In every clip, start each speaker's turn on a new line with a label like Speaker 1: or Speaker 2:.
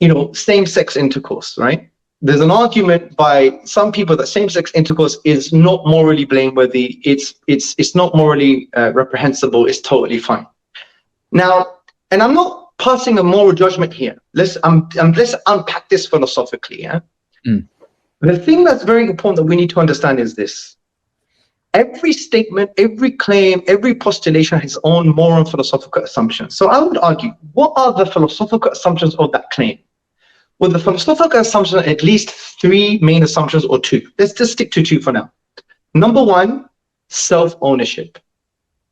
Speaker 1: same-sex intercourse, right? There's an argument by some people that same-sex intercourse is not morally blameworthy. It's not morally reprehensible. It's totally fine. Now, and I'm not passing a moral judgment here. Let's unpack this philosophically. Yeah. The thing that's very important that we need to understand is this: every statement, every claim, every postulation has its own moral and philosophical assumptions. So I would argue, what are the philosophical assumptions of that claim? Well, the philosophical assumptions are at least three main assumptions, or two. Let's just stick to two for now. Number one, self-ownership.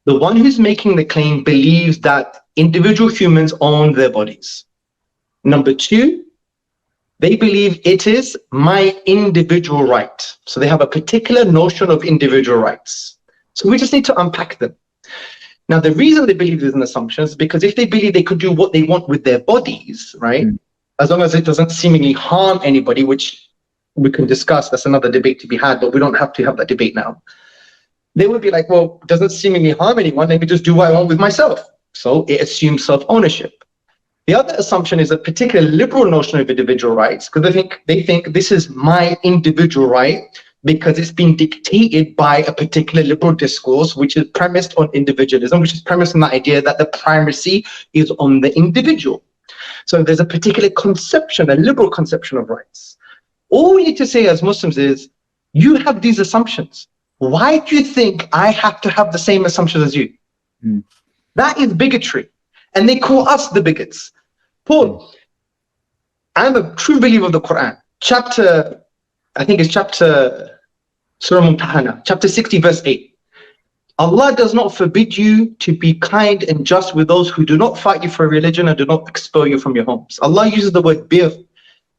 Speaker 1: The one who's making the claim believes that individual humans own their bodies. Number two, they believe it is my individual right. So they have a particular notion of individual rights. So we just need to unpack them. Now, the reason they believe these assumptions is because if they believe they could do what they want with their bodies, right? As long as it doesn't seemingly harm anybody, which we can discuss, that's another debate to be had, but we don't have to have that debate now. They would be like, well, it doesn't seemingly harm anyone, let me just do what I want with myself. So it assumes self-ownership. The other assumption is a particular liberal notion of individual rights, because they think this is my individual right because it's been dictated by a particular liberal discourse, which is premised on individualism, which is premised on the idea that the primacy is on the individual. So there's a particular conception, a liberal conception of rights. All we need to say as Muslims is, you have these assumptions. Why do you think I have to have the same assumptions as you? That is bigotry. And they call us the bigots. Paul, I'm a true believer of the Quran. I think it's chapter Surah Mumtahana, chapter 60, verse 8. Allah does not forbid you to be kind and just with those who do not fight you for religion and do not expel you from your homes. Allah uses the word bir,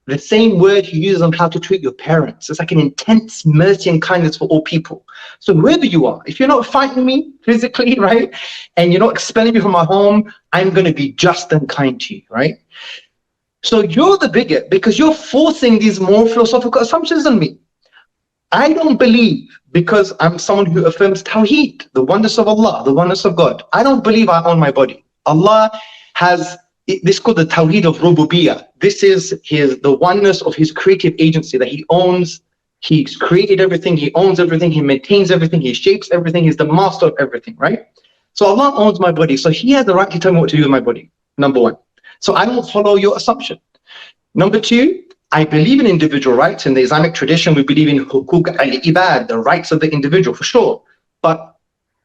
Speaker 1: the same word He uses on how to treat your parents. It's like an intense mercy and kindness for all people. So wherever you are, if you're not fighting me physically, right, and you're not expelling me from my home, I'm going to be just and kind to you, right? So you're the bigot because you're forcing these moral philosophical assumptions on me. I don't believe, because I'm someone who affirms Tawheed, the oneness of Allah, the oneness of God. I don't believe I own my body. Allah has this called the Tawheed of Rububiyyah. This is the oneness of His creative agency, that He owns, He's created everything, He owns everything, He maintains everything, He shapes everything, He's the master of everything, right? So Allah owns my body, so He has the right to tell me what to do with my body, number one. So I don't follow your assumption. Number two, I believe in individual rights. In the Islamic tradition, we believe in hukuk al-ibad, the rights of the individual, for sure. But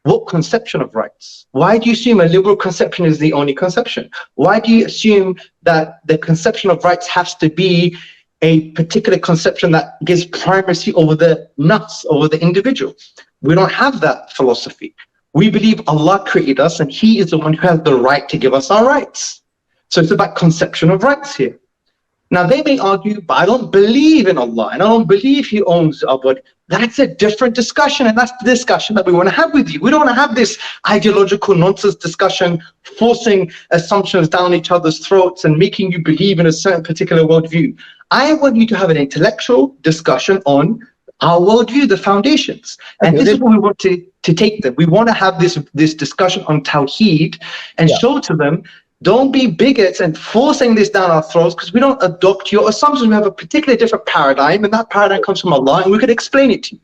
Speaker 1: what conception of rights? Why do you assume a liberal conception is the only conception? Why do you assume that the conception of rights has to be a particular conception that gives primacy over the nafs, over the individual? We don't have that philosophy. We believe Allah created us and He is the one who has the right to give us our rights. So it's about conception of rights here. Now they may argue, but I don't believe in Allah and I don't believe He owns our body. That's a different discussion, and that's the discussion that we want to have with you. We don't want to have this ideological nonsense discussion, forcing assumptions down each other's throats and making you believe in a certain particular worldview. I want you to have an intellectual discussion on our worldview, the foundations. And this is what we want to take them. We want to have this discussion on Tawheed and show to them, don't be bigots and forcing this down our throats, because we don't adopt your assumptions. We have a particularly different paradigm, and that paradigm comes from Allah, and we could explain it to you.